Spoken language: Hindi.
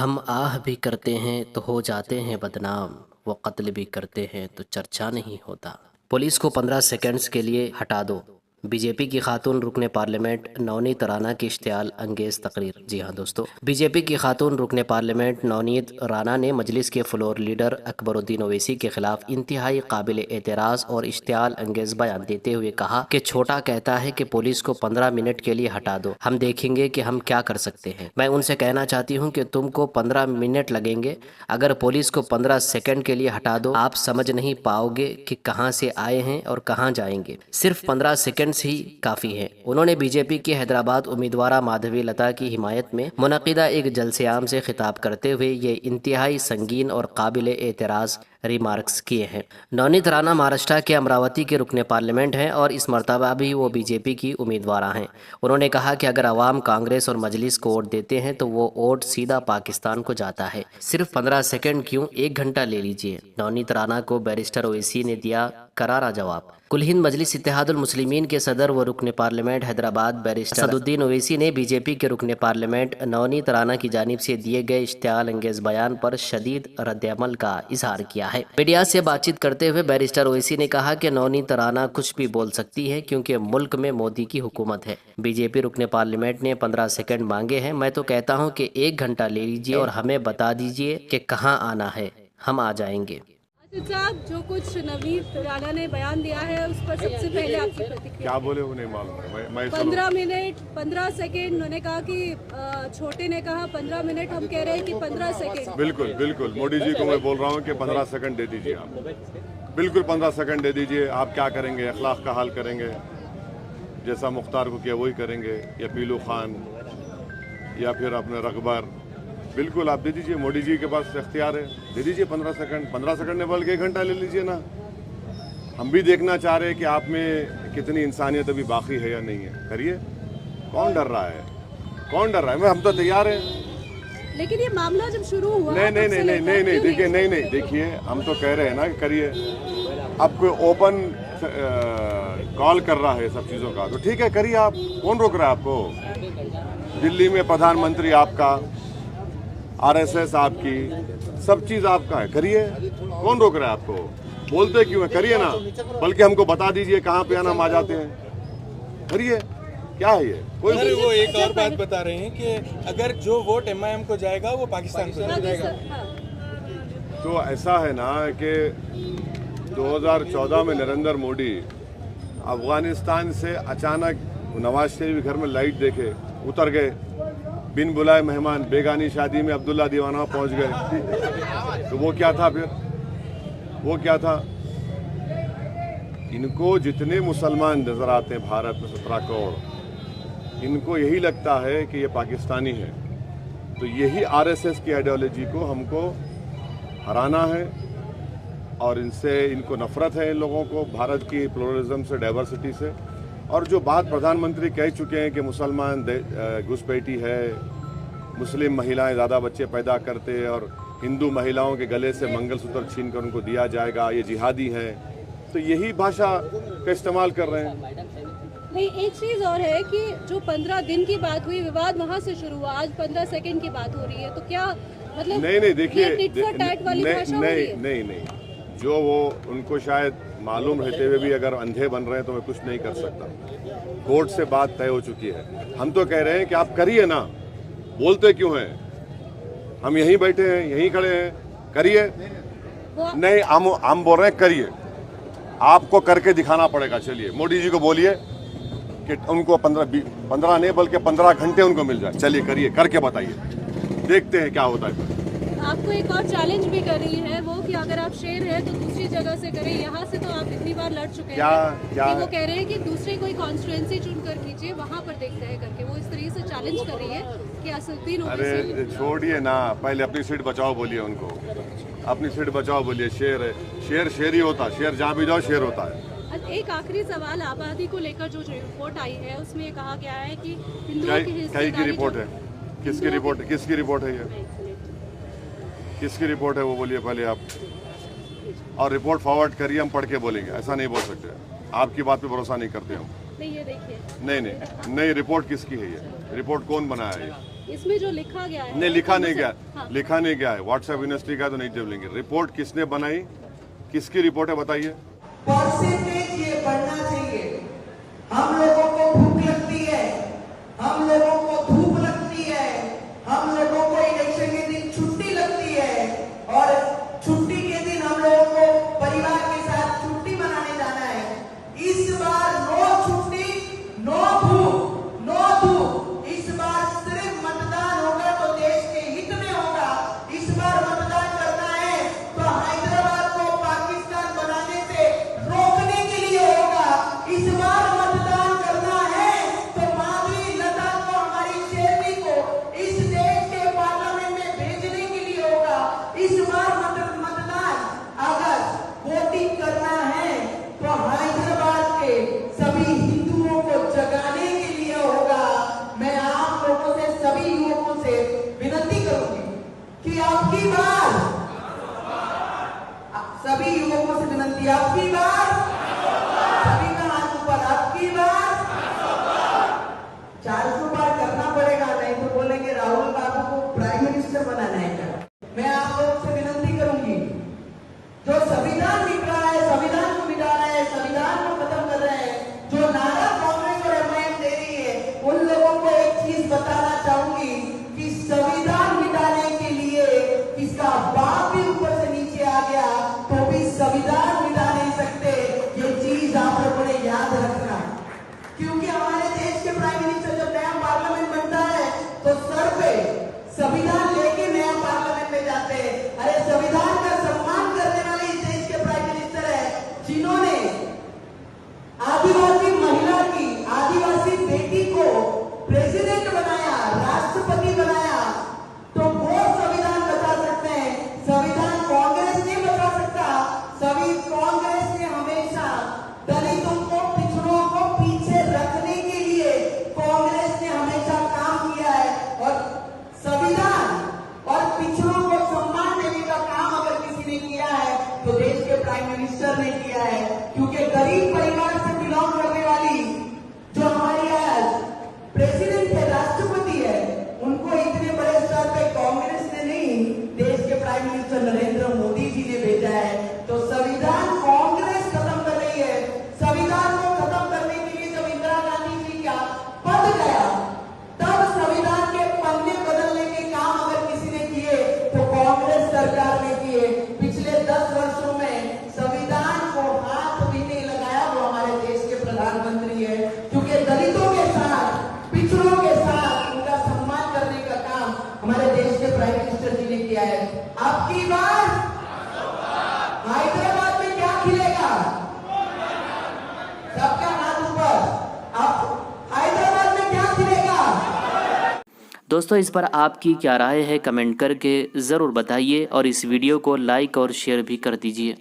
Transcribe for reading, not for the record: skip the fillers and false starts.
हम आह भी करते हैं तो हो जाते हैं बदनाम, वो कत्ल भी करते हैं तो चर्चा नहीं होता। पुलिस को 15 सेकंड्स के लिए हटा दो। बीजेपी की खातून रुकने पार्लियामेंट नवनीत राणा की इश्तियाल अंगेज तकरीर। जी हाँ दोस्तों, बीजेपी की खातून रुकने पार्लियामेंट नवनीत राणा ने मजलिस के फ्लोर लीडर अकबरुद्दीन ओवैसी के खिलाफ इंतहाई काबिल एतराज़ और इश्तियाल अंगेज बयान देते हुए कहा कि छोटा कहता है कि पुलिस को 15 मिनट के लिए हटा दो, हम देखेंगे कि हम क्या कर सकते हैं। मैं उनसे कहना चाहती हूँ कि तुमको 15 मिनट लगेंगे, अगर पुलिस को 15 सेकंड के लिए हटा दो आप समझ नहीं पाओगे कि कहाँ से आए हैं और कहाँ जाएंगे। सिर्फ 15 सेकंड ही काफ़ी है। उन्होंने बीजेपी की हैदराबाद उम्मीदवार माधवी लता की हिमायत में मुनक़िदा एक जलसे-आम से खिताब करते हुए ये इंतहाई संगीन और काबिल एतराज़ रिमार्क्स किए हैं। नवनीत राणा महाराष्ट्र के अमरावती के रुकने पार्लियामेंट हैं और इस मरतबा भी वो बीजेपी की उम्मीदवार हैं। उन्होंने कहा कि अगर अवाम कांग्रेस और मजलिस को वोट देते हैं तो वो वोट सीधा पाकिस्तान को जाता है। सिर्फ 15 सेकंड क्यों, 1 घंटा ले लीजिए। नवनीत राणा को बैरिस्टर ओवैसी ने दिया करारा जवाब। कुल हिंद मजलिस इत्तेहादुल मुस्लिमीन के सदर व रुकने पार्लियामेंट हैदराबाद बैरिस्टर असदुद्दीन ओवैसी ने बीजेपी के रुकने पार्लियामेंट नवनीत राणा की जानिब से दिए गए इश्तियाल अंगेज बयान पर शदीद रद्द-ए-अमल का इजहार किया है। मीडिया से बातचीत करते हुए बैरिस्टर ओवैसी ने कहा कि नवनीत राणा कुछ भी बोल सकती है क्योंकि मुल्क में मोदी की हुकूमत है। बीजेपी रुकने पार्लियामेंट ने 15 सेकंड मांगे हैं। मैं तो कहता हूं कि 1 घंटा ले लीजिए और हमें बता दीजिए कि कहां आना है, हम आ जाएंगे। साहब, जो कुछ नवनीत राणा ने बयान दिया है उस पर सबसे पहले आपकी प्रतिक्रिया क्या बोले वो नहीं मालूम है। मैं 15 मिनट 15 सेकेंड उन्होंने कहा कि छोटे ने कहा 15 मिनट, हम कह रहे हैं कि 15 सेकेंड। बिल्कुल बिल्कुल मोदी जी को मैं बोल रहा हूँ कि 15 सेकंड दे दीजिए आप, बिल्कुल 15 सेकंड दे दीजिए। आप क्या करेंगे, अखलाक का हाल करेंगे, जैसा मुख्तार को किया वही करेंगे, या पीलू खान या फिर अपने रकबर, बिल्कुल आप दे दीजिए। मोदी जी के पास इख्तियार है, दे दीजिए 15 सेकंड। 15 सेकंड ने बल्कि 1 घंटा ले लीजिए ना। हम भी देखना चाह रहे हैं कि आप में कितनी इंसानियत अभी बाकी है या नहीं है। करिए, कौन डर रहा है, कौन डर रहा है। हम तो तैयार हैं। लेकिन ये मामला जब शुरू हुआ नहीं देखिए, नहीं देखिए, हम तो कह रहे हैं ना कि करिए। अब कोई ओपन कॉल कर रहा है सब चीज़ों का, तो ठीक है करिए आप, कौन रोक रहा है आपको। दिल्ली में प्रधानमंत्री आपका, RSS आपकी, सब चीज़ आपका है, करिए, कौन रोक रहा है आपको। बोलते क्यों है, करिए ना। बल्कि हमको बता दीजिए कहाँ पे आना, हम आ जाते हैं। करिए, क्या है ये कोई। अरे वो एक और बात बता रहे हैं कि अगर जो वोट MIM को जाएगा वो पाकिस्तान को जाएगा। तो ऐसा है ना कि 2014 में नरेंद्र मोदी अफगानिस्तान से अचानक नवाज शरीफ घर में लाइट देखे उतर गए, बिन बुलाए मेहमान, बेगानी शादी में अब्दुल्ला दीवाना पहुंच गए। तो वो क्या था फिर, वो क्या था। इनको जितने मुसलमान नजर आते हैं भारत में 17 करोड़, इनको यही लगता है कि ये पाकिस्तानी है। तो यही RSS की आइडियोलॉजी को हमको हराना है और इनसे, इनको नफरत है इन लोगों को, भारत की प्लुरलिज्म से, डाइवर्सिटी से। और जो बात प्रधानमंत्री कह चुके हैं कि मुसलमान घुसपैठी है, मुस्लिम महिलाएं ज़्यादा बच्चे पैदा करते हैं और हिंदू महिलाओं के गले से मंगलसूत्र छीनकर उनको दिया जाएगा, ये जिहादी हैं, तो यही भाषा का इस्तेमाल कर रहे हैं। नहीं, एक चीज़ और है कि जो 15 दिन की बात हुई, विवाद वहाँ से शुरू हुआ, आज 15 सेकंड की बात हो रही है, तो क्या मतलब नहीं देखिए, नहीं, जो वो उनको शायद मालूम रहते हुए भी अगर अंधे बन रहे हैं तो मैं कुछ नहीं कर सकता। कोर्ट से बात तय हो चुकी है। हम तो कह रहे हैं कि आप करिए ना, बोलते क्यों हैं। हम यहीं बैठे हैं, यहीं खड़े हैं, करिए। नहीं, हम बोल रहे हैं करिए, आपको करके दिखाना पड़ेगा। चलिए मोदी जी को बोलिए कि उनको 15 नहीं बल्कि 15 घंटे उनको मिल जाए। चलिए करिए, करके बताइए, देखते हैं क्या होता है। आपको एक और चैलेंज भी कर रही है वो कि अगर आप शेर हैं तो दूसरी जगह से करें। यहाँ से तो आप इतनी बार लड़ चुके हैं कि वो कह रहे हैं कि दूसरी कोई कॉन्स्टिट्यूएंसी चुनकर कीजिए, वहाँ पर देखते हैं करके। वो इस तरीके से चैलेंज कर रही है कि असदुद्दीन ओवैसी। अरे छोड़िए ना, पहले अपनी सीट बचाओ बोलिए उनको, अपनी सीट बचाओ बोलिए। शेर है, शेर ही होता है, शेर जहाँ भी जाओ शेर होता है। एक आखिरी सवाल, आबादी को लेकर जो रिपोर्ट आई है उसमें कहा गया है कि हिंदुओं की रिपोर्ट है, किसकी रिपोर्ट है ये, किसकी रिपोर्ट है वो बोलिए पहले आप। और रिपोर्ट फॉरवर्ड करिए, हम पढ़ के बोलेंगे, ऐसा नहीं बोल सकते। आपकी बात पे भरोसा नहीं करते हम। नहीं, ये देखिए। नहीं, रिपोर्ट किसकी है ये, रिपोर्ट कौन बनाया है ये? इसमें जो लिखा गया है नहीं, लिखा नहीं गया, हाँ। लिखा नहीं गया है। व्हाट्सएप यूनिवर्सिटी का तो नहीं बोलेंगे। रिपोर्ट किसने बनाई, किसकी रिपोर्ट है बताइए। परसेंटेज ये बढ़ना चाहिए। हम लोगों को भूख लगती है, हम लोगों को धूप लगती है, हम लोगों को इलेक्शन के दिन छुट्टी लगती है और छुट्टी के दिन हम लोगों को परिवार के साथ छुट्टी मनाने जाना है। इस बार नो छुट्टी, नो भूख, नो धूप। इस बार सिर्फ मतदान होगा तो देश के हित में होगा। इस बार मतदान करना है तो हैदराबाद को पाकिस्तान बनाने से रोकने के लिए होगा। इस बार मतदान करना है तो माधवी लता को, हमारी शेरनी को इस देश के पार्लियामेंट में भेजने के लिए होगा। इस बार मतदान अगर वोटिंग करना है तो हैदराबाद के सभी हिंदुओं को जगाने के लिए होगा। मैं आप लोगों से, सभी युवकों से विनती करूंगी कि आपकी बार, सभी युवकों से विनती, आपकी बार, सभी का हाथ ऊपर, आपकी बार 400 बार करना पड़ेगा, नहीं तो बोलेंगे राहुल बाबू को प्राइम मिनिस्टर बनाना है क्या। मैं आप लोगों से विनती करूंगी, जो संविधान मिट रहा है, संविधान को मिटा रहा है, संविधान को खत्म कर रहे हैं, जो नारा कांग्रेस और एमआईएम दे रही है, उन लोगों को एक चीज बताना चाहूंगी कि संविधान मिटाने के लिए किसका बाप भी ऊपर से नीचे आ गया तो भी संविधान मिटा नहीं सकते। ये चीज आप लोगों ने याद रखना, क्योंकि हमारे देश के प्राइम मिनिस्टर जब नया पार्लियामेंट बनता है तो सर पे संविधान लेके नया पार्लियामेंट में जाते हैं। अरे संविधान का सम्मान करने वाले इस देश के प्राइम मिनिस्टर है, जिन्होंने आदिवासी महिला की, आदिवासी बेटी को प्रेसिडेंट बनाया, राष्ट्रपति बनाया, तो वो संविधान बचा सकते हैं। संविधान कांग्रेस नहीं बचा सकता। सभी कांग्रेस ने हमेशा दलितों को, पिछड़ों को पीछे रखने के लिए कांग्रेस ने हमेशा काम किया है और संविधान और पिछड़ों को सम्मान देने का काम अगर किसी ने किया है तो देश के प्राइम मिनिस्टर ने किया है। क्योंकि गरीब परिवार से बिलोंग करने वाली जो हमारी आज प्रेसिडेंट है, राष्ट्रपति है, उनको इतने बड़े स्तर पे कांग्रेस ने नहीं, देश के प्राइम मिनिस्टर नरेंद्र मोदी जी ने भेजा है। तो संविधान कांग्रेस खत्म कर रही है। संविधान को खत्म करने के लिए जब इंदिरा गांधी जी का पद गया, तब संविधान के पन्ने बदलने के काम अगर किसी ने किए तो कांग्रेस सरकार ने किए। पिछले 10 वर्षों में संविधान को हाथ भी नहीं लगाया वो हमारे देश के प्रधानमंत्री है, क्योंकि दलितों के साथ, पिछड़ों के साथ उनका सम्मान करने का काम हमारे देश के प्राइम मिनिस्टर जी ने किया है। आपकी बार हैदराबाद में क्या खिलेगा, सबका हाथ ऊपर, आप हैदराबाद में क्या खिलेगा। दोस्तों, इस पर आपकी क्या राय है कमेंट करके ज़रूर बताइए और इस वीडियो को लाइक और शेयर भी कर दीजिए।